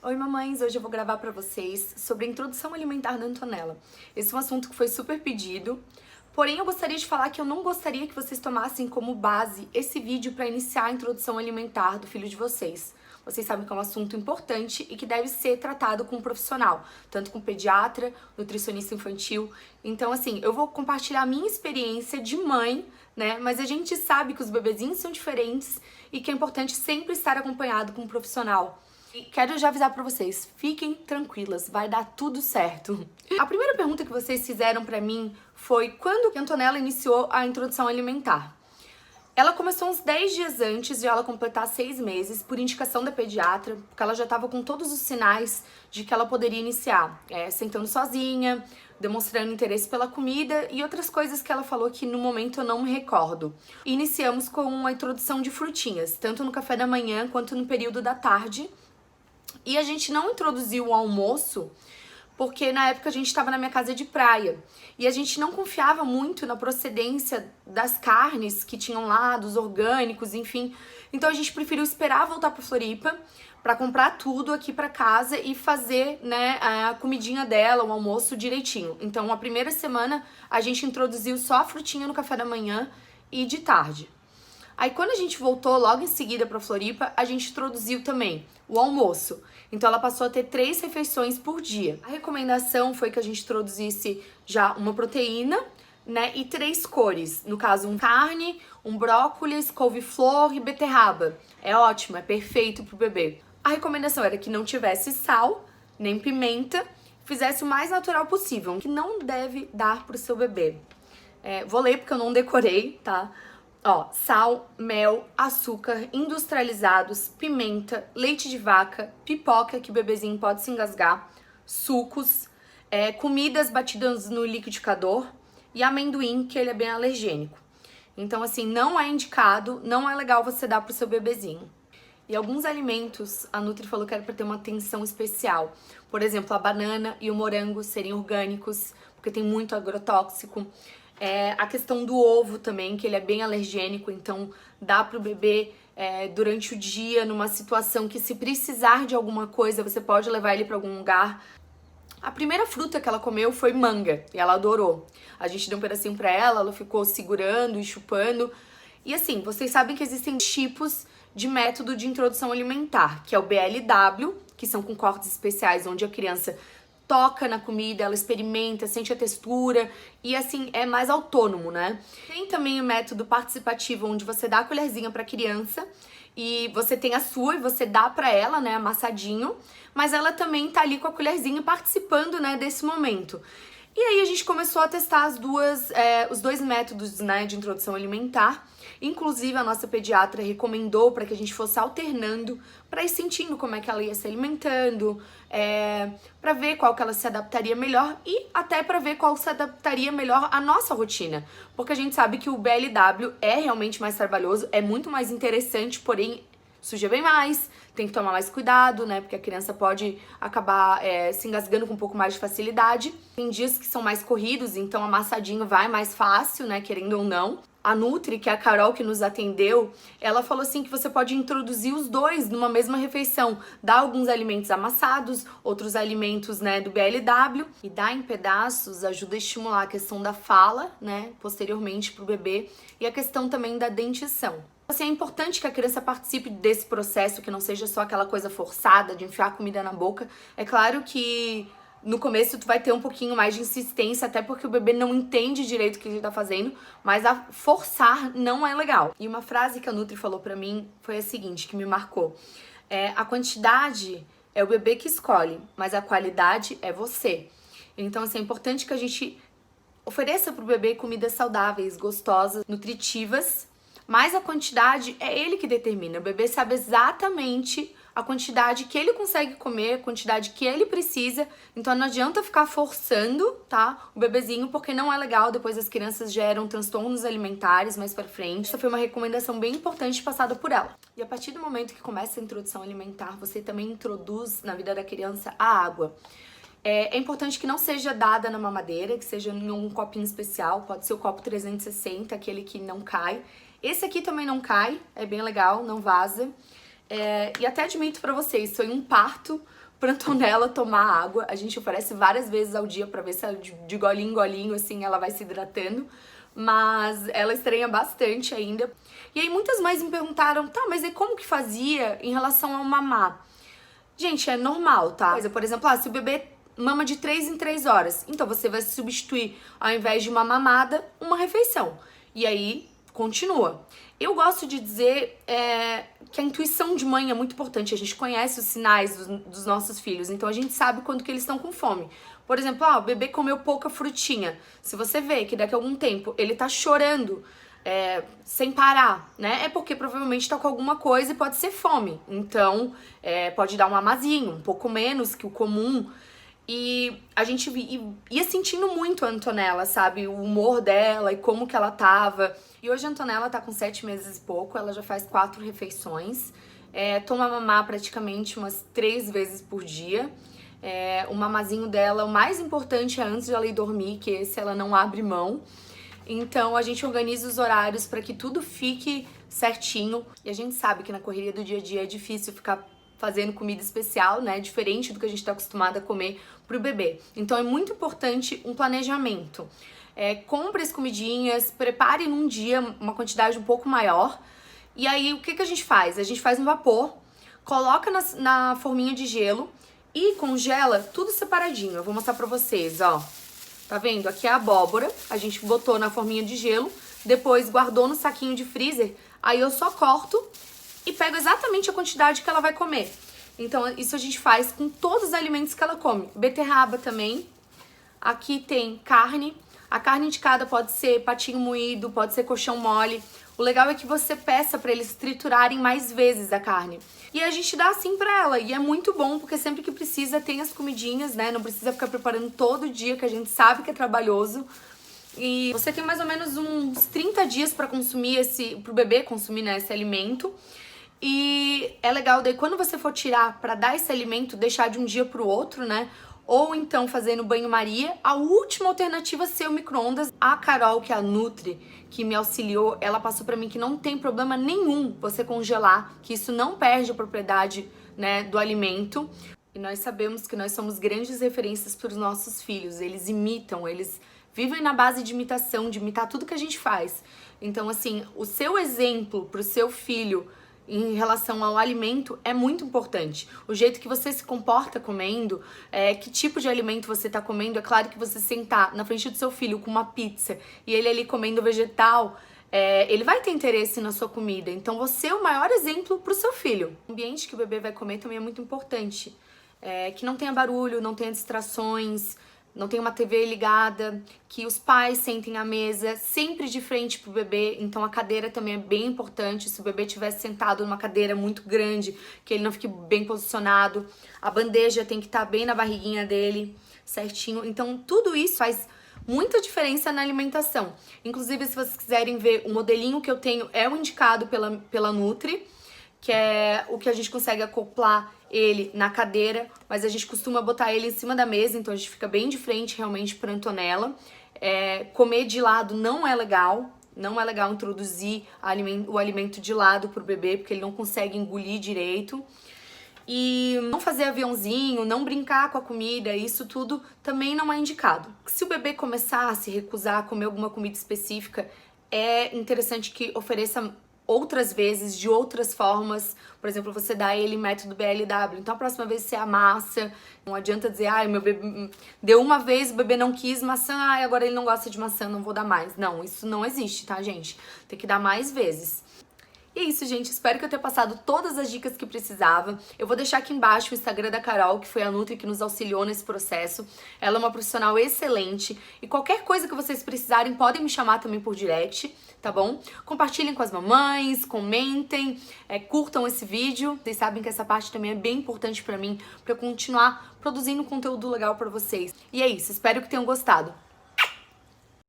Oi mamães, hoje eu vou gravar pra vocês sobre a introdução alimentar da Antonella. Esse é um assunto que foi super pedido, porém eu gostaria de falar que eu não gostaria que vocês tomassem como base esse vídeo para iniciar a introdução alimentar do filho de vocês. Vocês sabem que é um assunto importante e que deve ser tratado com um profissional, tanto com pediatra, nutricionista infantil. Então assim, eu vou compartilhar a minha experiência de mãe, né? Mas a gente sabe que os bebezinhos são diferentes e que é importante sempre estar acompanhado com um profissional. Quero já avisar pra vocês, fiquem tranquilas, vai dar tudo certo. A primeira pergunta que vocês fizeram pra mim foi quando que a Antonella iniciou a introdução alimentar. Ela começou uns 10 dias antes de ela completar 6 meses, por indicação da pediatra, porque ela já estava com todos os sinais de que ela poderia iniciar, sentando sozinha, demonstrando interesse pela comida e outras coisas que ela falou que no momento eu não me recordo. Iniciamos com a introdução de frutinhas, tanto no café da manhã quanto no período da tarde. E a gente não introduziu o almoço porque na época a gente estava na minha casa de praia e a gente não confiava muito na procedência das carnes que tinham lá, dos orgânicos, enfim. Então a gente preferiu esperar voltar para Floripa para comprar tudo aqui para casa e fazer, né, a comidinha dela, o almoço direitinho. Então a primeira semana a gente introduziu só a frutinha no café da manhã e de tarde. Aí quando a gente voltou logo em seguida pra Floripa, a gente introduziu também o almoço. Então ela passou a ter 3 refeições por dia. A recomendação foi que a gente introduzisse já uma proteína, né, e 3 cores. No caso, carne, um brócolis, couve-flor e beterraba. É ótimo, é perfeito pro bebê. A recomendação era que não tivesse sal, nem pimenta, fizesse o mais natural possível, que não deve dar pro seu bebê. Vou ler porque eu não decorei, tá? Ó, sal, mel, açúcar, industrializados, pimenta, leite de vaca, pipoca, que o bebezinho pode se engasgar, sucos, comidas batidas no liquidificador e amendoim, que ele é bem alergênico. Então, assim, não é indicado, não é legal você dar pro seu bebezinho. E alguns alimentos, a Nutri falou que era para ter uma atenção especial. Por exemplo, a banana e o morango serem orgânicos, porque tem muito agrotóxico. A questão do ovo também, que ele é bem alergênico, então dá pro bebê durante o dia, numa situação que se precisar de alguma coisa, você pode levar ele para algum lugar. A primeira fruta que ela comeu foi manga, e ela adorou. A gente deu um pedacinho pra ela, ela ficou segurando e chupando. E assim, vocês sabem que existem tipos de método de introdução alimentar, que é o BLW, que são com cortes especiais, onde a criança toca na comida, ela experimenta, sente a textura e assim é mais autônomo, né? Tem também o método participativo, onde você dá a colherzinha pra criança e você tem a sua e você dá pra ela, né, amassadinho, mas ela também tá ali com a colherzinha participando, né, desse momento. E aí a gente começou a testar os dois métodos, né, de introdução alimentar. Inclusive a nossa pediatra recomendou para que a gente fosse alternando para ir sentindo como é que ela ia se alimentando, para ver qual que ela se adaptaria melhor e até para ver qual se adaptaria melhor à nossa rotina. Porque a gente sabe que o BLW é realmente mais trabalhoso, é muito mais interessante, porém suja bem mais, tem que tomar mais cuidado, né? Porque a criança pode acabar se engasgando com um pouco mais de facilidade. Tem dias que são mais corridos, então amassadinho vai mais fácil, né? Querendo ou não. A Nutri, que é a Carol que nos atendeu, ela falou assim que você pode introduzir os dois numa mesma refeição. Dar alguns alimentos amassados, outros alimentos, né, do BLW. E dar em pedaços ajuda a estimular a questão da fala, né, posteriormente pro bebê. E a questão também da dentição. Assim, é importante que a criança participe desse processo, que não seja só aquela coisa forçada de enfiar a comida na boca. É claro que no começo tu vai ter um pouquinho mais de insistência, até porque o bebê não entende direito o que ele tá fazendo, mas a forçar não é legal. E uma frase que a Nutri falou pra mim foi a seguinte, que me marcou. A quantidade é o bebê que escolhe, mas a qualidade é você. Então, assim, é importante que a gente ofereça pro bebê comidas saudáveis, gostosas, nutritivas, mas a quantidade é ele que determina. O bebê sabe exatamente a quantidade que ele consegue comer, a quantidade que ele precisa. Então não adianta ficar forçando, tá? O bebezinho, porque não é legal. Depois as crianças geram transtornos alimentares mais pra frente. Essa foi uma recomendação bem importante passada por ela. E a partir do momento que começa a introdução alimentar, você também introduz na vida da criança a água. É importante que não seja dada na mamadeira, que seja em um copinho especial. Pode ser o copo 360, aquele que não cai. Esse aqui também não cai, é bem legal, não vaza. E até admito pra vocês, foi um parto pra Antonella tomar água. A gente oferece várias vezes ao dia pra ver se ela, de golinho em golinho, assim, ela vai se hidratando. Mas ela estranha bastante ainda. E aí muitas mães me perguntaram, tá, mas e como que fazia em relação ao mamar? Gente, é normal, tá? Por exemplo, se o bebê mama de 3 em 3 horas, então você vai substituir, ao invés de uma mamada, uma refeição. E aí, continua. Eu gosto de dizer que a intuição de mãe é muito importante. A gente conhece os sinais dos nossos filhos, então a gente sabe quando que eles estão com fome. Por exemplo, o bebê comeu pouca frutinha. Se você vê que daqui a algum tempo ele tá chorando sem parar, né? É porque provavelmente tá com alguma coisa e pode ser fome. Então, pode dar um amazinho, um pouco menos que o comum. E a gente ia sentindo muito a Antonella, sabe? O humor dela e como que ela tava. E hoje a Antonella tá com 7 meses e pouco, ela já faz 4 refeições. Toma mamar praticamente umas 3 vezes por dia. O mamazinho dela, o mais importante é antes de ela ir dormir, que esse ela não abre mão. Então a gente organiza os horários para que tudo fique certinho. E a gente sabe que na correria do dia a dia é difícil ficar fazendo comida especial, né? Diferente do que a gente tá acostumado a comer pro bebê. Então é muito importante um planejamento. Compre as comidinhas, prepare num dia uma quantidade um pouco maior. E aí o que a gente faz? A gente faz no vapor, coloca na forminha de gelo e congela tudo separadinho. Eu vou mostrar pra vocês, ó. Tá vendo? Aqui é a abóbora, a gente botou na forminha de gelo, depois guardou no saquinho de freezer, aí eu só corto e pego exatamente a quantidade que ela vai comer. Então isso a gente faz com todos os alimentos que ela come. Beterraba também. Aqui tem carne. A carne indicada pode ser patinho moído, pode ser colchão mole. O legal é que você peça pra eles triturarem mais vezes a carne. E a gente dá assim pra ela. E é muito bom, porque sempre que precisa tem as comidinhas, né? Não precisa ficar preparando todo dia, que a gente sabe que é trabalhoso. E você tem mais ou menos uns 30 dias pra consumir pro bebê consumir, né, esse alimento. E é legal daí quando você for tirar pra dar esse alimento, deixar de um dia pro outro, né? Ou então fazer no banho-maria. A última alternativa é ser o micro-ondas. A Carol, que é a Nutri, que me auxiliou, ela passou pra mim que não tem problema nenhum você congelar, que isso não perde a propriedade, né, do alimento. E nós sabemos que nós somos grandes referências para os nossos filhos. Eles imitam, eles vivem na base de imitação, de imitar tudo que a gente faz. Então, assim, o seu exemplo pro seu filho em relação ao alimento é muito importante. O jeito que você se comporta comendo, que tipo de alimento você tá comendo. É claro que você sentar na frente do seu filho com uma pizza e ele ali comendo vegetal, ele vai ter interesse na sua comida. Então você é o maior exemplo pro seu filho. O ambiente que o bebê vai comer também é muito importante. Que não tenha barulho, não tenha distrações, não tem uma TV ligada, que os pais sentem à mesa, sempre de frente pro bebê, então a cadeira também é bem importante. Se o bebê tivesse sentado numa cadeira muito grande, que ele não fique bem posicionado, a bandeja tem que estar bem na barriguinha dele, certinho. Então tudo isso faz muita diferença na alimentação. Inclusive, se vocês quiserem ver, o modelinho que eu tenho é o indicado pela Nutri, que é o que a gente consegue acoplar ele na cadeira, mas a gente costuma botar ele em cima da mesa, então a gente fica bem de frente realmente pra Antonella. Comer de lado não é legal, não é legal introduzir o alimento de lado pro bebê, porque ele não consegue engolir direito. E não fazer aviãozinho, não brincar com a comida, isso tudo também não é indicado. Se o bebê começar a se recusar a comer alguma comida específica, é interessante que ofereça outras vezes, de outras formas. Por exemplo, você dá ele método BLW. Então a próxima vez você amassa. Não adianta dizer, meu bebê deu uma vez, o bebê não quis maçã, agora ele não gosta de maçã, não vou dar mais. Não, isso não existe, tá, gente? Tem que dar mais vezes. E é isso, gente. Espero que eu tenha passado todas as dicas que precisava. Eu vou deixar aqui embaixo o Instagram da Carol, que foi a Nutri que nos auxiliou nesse processo. Ela é uma profissional excelente. E qualquer coisa que vocês precisarem, podem me chamar também por direct, tá bom? Compartilhem com as mamães, comentem, curtam esse vídeo. Vocês sabem que essa parte também é bem importante pra mim, pra eu continuar produzindo conteúdo legal pra vocês. E é isso. Espero que tenham gostado.